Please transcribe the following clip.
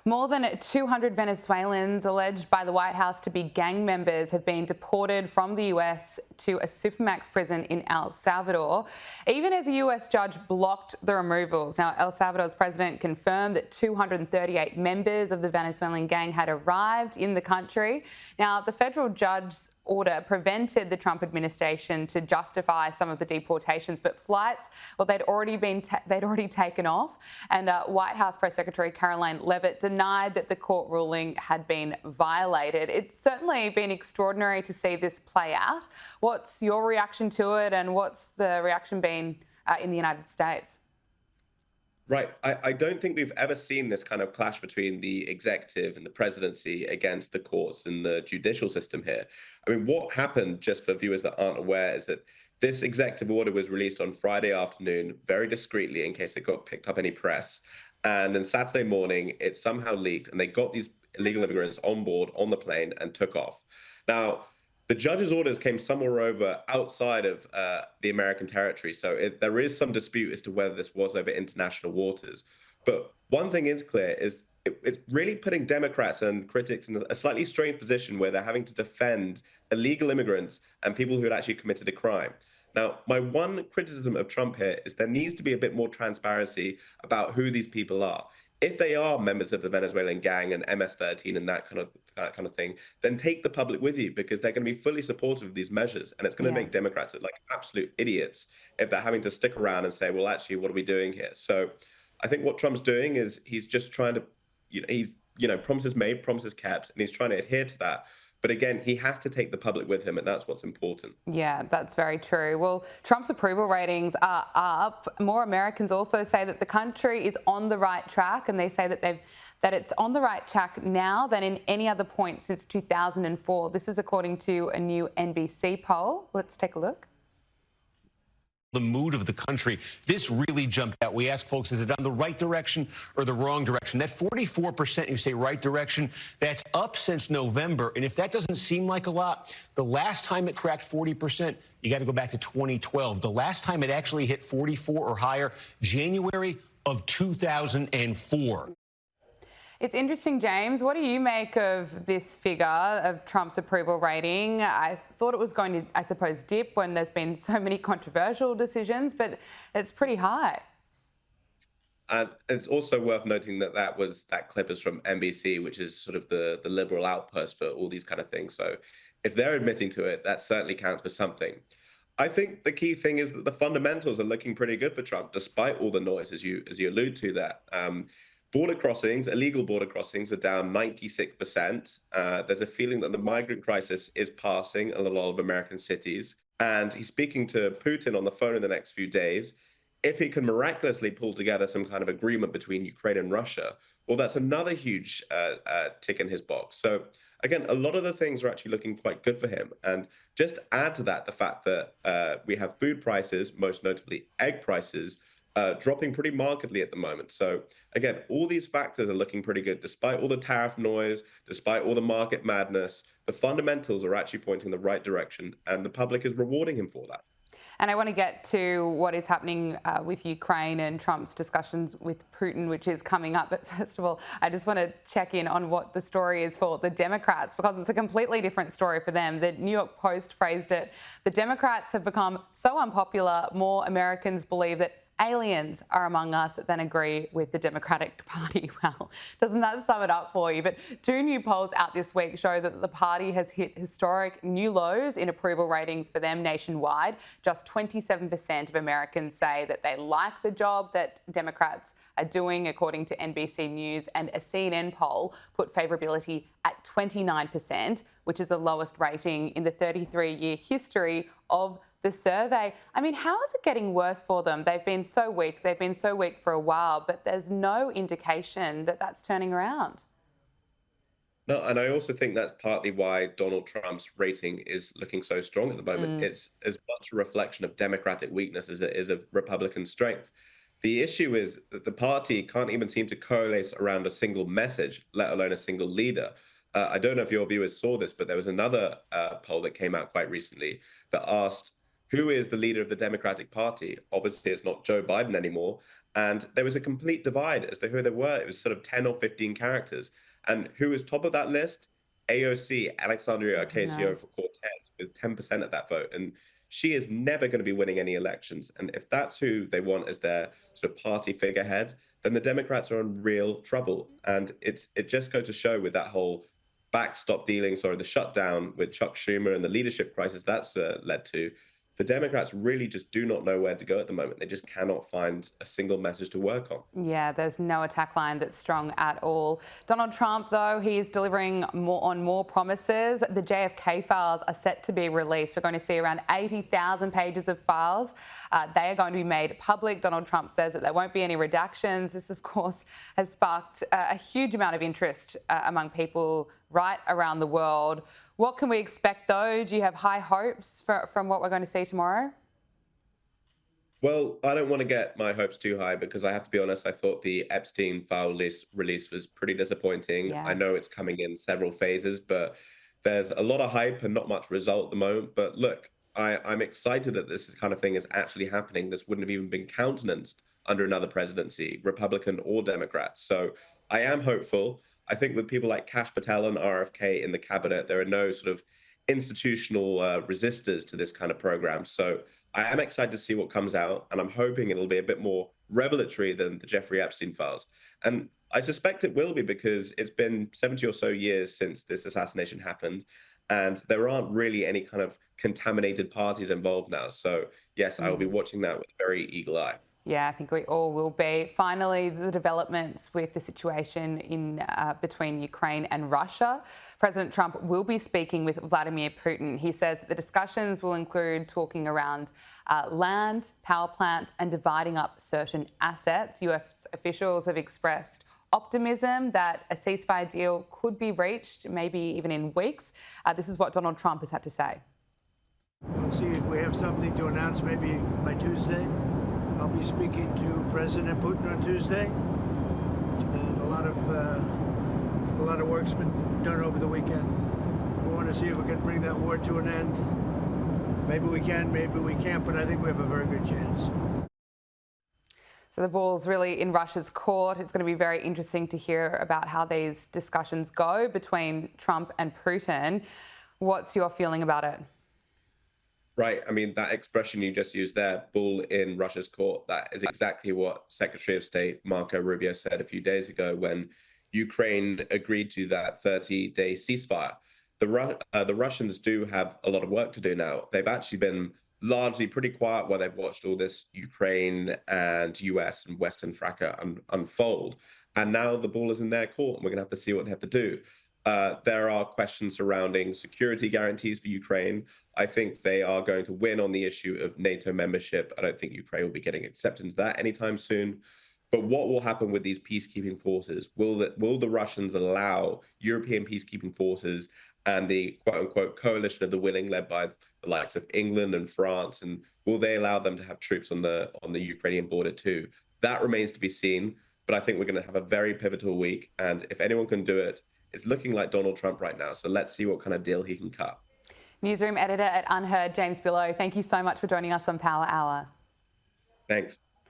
More than 200 Venezuelans alleged by the White House to be gang members have been deported from the US to a supermax prison in El Salvador, even as a US judge blocked the removals. Now, El Salvador's president confirmed that 238 members of the Venezuelan gang had arrived in the country. Now, the federal judge's order prevented the Trump administration to justify some of the deportations, but flights, well, they'd already taken off. And White House Press Secretary Caroline Leavitt denied that the court ruling had been violated. It's certainly been extraordinary to see this play out. What's your reaction to it, and what's the reaction been in the United States? Right. I don't think we've ever seen this kind of clash between the executive and the presidency against the courts and the judicial system here. I mean, what happened, just for viewers that aren't aware, is that this executive order was released on Friday afternoon, very discreetly in case it got picked up any press. And then Saturday morning, it somehow leaked and they got these illegal immigrants on board on the plane and took off. Now, the judge's orders came somewhere over outside of the American territory, so there is some dispute as to whether this was over international waters. But one thing is clear is it's really putting Democrats and critics in a slightly strange position where they're having to defend illegal immigrants and people who had actually committed a crime. Now, my one criticism of Trump here is there needs to be a bit more transparency about who these people are. If they are members of the Venezuelan gang and MS-13 and that kind of thing, then take the public with you, because they're going to be fully supportive of these measures, and it's going to make Democrats look like absolute idiots if they're having to stick around and say, well, actually, what are we doing here? So I think what Trump's doing is he's just trying to, promises made, promises kept, and he's trying to adhere to that. But again, he has to take the public with him, and that's what's important. Yeah, that's very true. Well, Trump's approval ratings are up. More Americans also say that the country is on the right track, and they say that it's on the right track now than in any other point since 2004. This is according to a new NBC poll. Let's take a look. The mood of the country. This really jumped out. We asked folks, is it on the right direction or the wrong direction? That 44% you say right direction, that's up since November. And if that doesn't seem like a lot, the last time it cracked 40%, you got to go back to 2012. The last time it actually hit 44 or higher, January of 2004. It's interesting, James. What do you make of this figure of Trump's approval rating? I thought it was going to, I suppose, dip when there's been so many controversial decisions, but it's pretty high. It's also worth noting that that clip is from NBC, which is sort of the liberal outpost for all these kind of things. So if they're admitting to it, that certainly counts for something. I think the key thing is that the fundamentals are looking pretty good for Trump, despite all the noise, as you allude to that. Border crossings, illegal border crossings, are down 96%. There's a feeling that the migrant crisis is passing in a lot of American cities. And he's speaking to Putin on the phone in the next few days. If he can miraculously pull together some kind of agreement between Ukraine and Russia, well, that's another huge tick in his box. So again, a lot of the things are actually looking quite good for him. And just add to that the fact that we have food prices, most notably egg prices, dropping pretty markedly at the moment. So again, all these factors are looking pretty good. Despite all the tariff noise, despite all the market madness, the fundamentals are actually pointing in the right direction, and the public is rewarding him for that. And I want to get to what is happening with Ukraine and Trump's discussions with Putin, which is coming up. But first of all, I just want to check in on what the story is for the Democrats, because it's a completely different story for them. The New York Post phrased it: the Democrats have become so unpopular, more Americans believe that aliens are among us than agree with the Democratic Party. Well, doesn't that sum it up for you? But two new polls out this week show that the party has hit historic new lows in approval ratings for them nationwide. Just 27% of Americans say that they like the job that Democrats are doing, according to NBC News, and a CNN poll put favourability at 29%, which is the lowest rating in the 33-year history of the survey. I mean, how is it getting worse for them? They've been so weak. They've been so weak for a while, but there's no indication that that's turning around. No, and I also think that's partly why Donald Trump's rating is looking so strong at the moment. It's as much a reflection of Democratic weakness as it is of Republican strength. The issue is that the party can't even seem to coalesce around a single message, let alone a single leader. I don't know if your viewers saw this, but there was another poll that came out quite recently that asked, who is the leader of the Democratic Party? Obviously, it's not Joe Biden anymore. And there was a complete divide as to who they were. It was sort of 10 or 15 characters. And who was top of that list? AOC, Alexandria No. Ocasio-Cortez, with 10% of that vote. And she is never going to be winning any elections. And if that's who they want as their sort of party figurehead, then the Democrats are in real trouble. And it just goes to show with that whole backstop dealing, sorry, the shutdown with Chuck Schumer and the leadership crisis that's led to, the Democrats really just do not know where to go at the moment. They just cannot find a single message to work on. Yeah, there's no attack line that's strong at all. Donald Trump, though, he's delivering more promises. The JFK files are set to be released. We're going to see around 80,000 pages of files. They are going to be made public. Donald Trump says that there won't be any redactions. This, of course, has sparked a huge amount of interest among people right around the world. What can we expect, though? Do you have high hopes from what we're going to see tomorrow? Well, I don't want to get my hopes too high because I have to be honest, I thought the Epstein file release was pretty disappointing. Yeah. I know it's coming in several phases, but there's a lot of hype and not much result at the moment. But look, I'm excited that this kind of thing is actually happening. This wouldn't have even been countenanced under another presidency, Republican or Democrat. So I am hopeful. I think with people like Kash Patel and RFK in the cabinet, there are no sort of institutional resistors to this kind of program. So I am excited to see what comes out, and I'm hoping it'll be a bit more revelatory than the Jeffrey Epstein files. And I suspect it will be because it's been 70 or so years since this assassination happened, and there aren't really any kind of contaminated parties involved now. So yes, I will be watching that with a very eagle eye. Yeah, I think we all will be. Finally, the developments with the situation between Ukraine and Russia. President Trump will be speaking with Vladimir Putin. He says that the discussions will include talking around land, power plants, and dividing up certain assets. US officials have expressed optimism that a ceasefire deal could be reached, maybe even in weeks. This is what Donald Trump has had to say. We'll see if we have something to announce maybe by Tuesday. I'll be speaking to President Putin on Tuesday, and a lot of work's been done over the weekend. We want to see if we can bring that war to an end. Maybe we can, maybe we can't, but I think we have a very good chance. So the ball's really in Russia's court. It's going to be very interesting to hear about how these discussions go between Trump and Putin. What's your feeling about it? Right. I mean, that expression you just used there, bull in Russia's court, that is exactly what Secretary of State Marco Rubio said a few days ago when Ukraine agreed to that 30-day ceasefire. The Russians do have a lot of work to do now. They've actually been largely pretty quiet while they've watched all this Ukraine and US and Western fracas unfold. And now the ball is in their court, and we're going to have to see what they have to do. There are questions surrounding security guarantees for Ukraine. I think they are going to win on the issue of NATO membership. I don't think Ukraine will be getting acceptance of that anytime soon. But what will happen with these peacekeeping forces? Will the Russians allow European peacekeeping forces and the quote-unquote coalition of the willing led by the likes of England and France, and will they allow them to have troops on the Ukrainian border too? That remains to be seen. But I think we're going to have a very pivotal week. And if anyone can do it, it's looking like Donald Trump right now. So let's see what kind of deal he can cut. Newsroom editor at UnHerd, James Billot, thank you so much for joining us on Power Hour. Thanks.